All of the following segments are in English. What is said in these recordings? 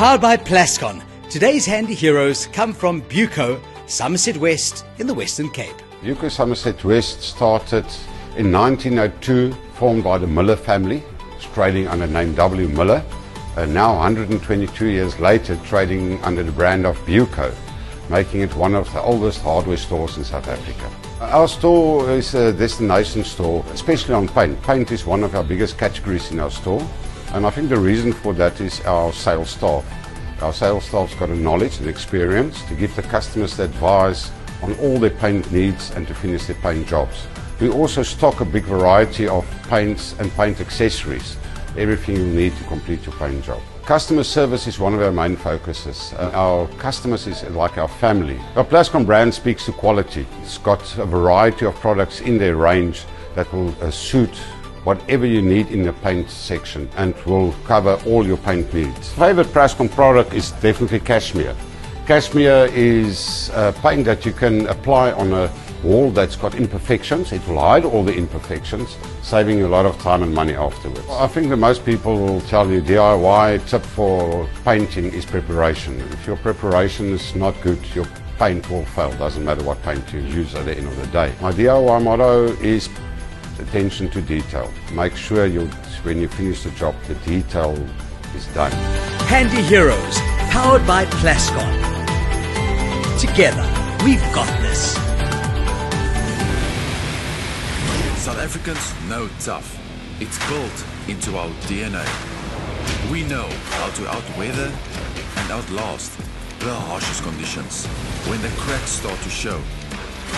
Powered by Plascon, today's handy heroes come from Buco, Somerset West in the Western Cape. Buco Somerset West started in 1902, formed by the Miller family, trading under the name W. Miller, and now 122 years later trading under the brand of Buco, making it one of the oldest hardware stores in South Africa. Our store is a destination store, especially on paint. Paint is one of our biggest categories in our store, and I think the reason for that is our sales staff. Our sales staff's got a knowledge and experience to give the customers the advice on all their paint needs and to finish their paint jobs. We also stock a big variety of paints and paint accessories, everything you need to complete your paint job. Customer service is one of our main focuses. Our customers is like our family. Our Plascon brand speaks to quality. It's got a variety of products in their range that will suit whatever you need in the paint section and will cover all your paint needs. Favorite Plascon product is definitely Cashmere. Cashmere is a paint that you can apply on a wall that's got imperfections. It will hide all the imperfections, saving you a lot of time and money afterwards. I think that most people will tell you DIY tip for painting is preparation. If your preparation is not good, your paint will fail. Doesn't matter what paint you use at the end of the day. My DIY motto is attention to detail. Make sure when you finish the job, the detail is done. Handy heroes, powered by Plascon. Together, we've got this. South Africans know tough. It's built into our DNA. We know how to outweather and outlast the harshest conditions. When the cracks start to show,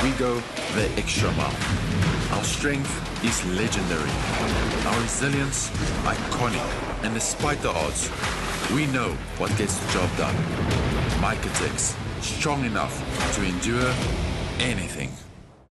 we go the extra mile. Our strength is legendary. Our resilience, iconic. And despite the odds, we know what gets the job done. Microtex, strong enough to endure anything.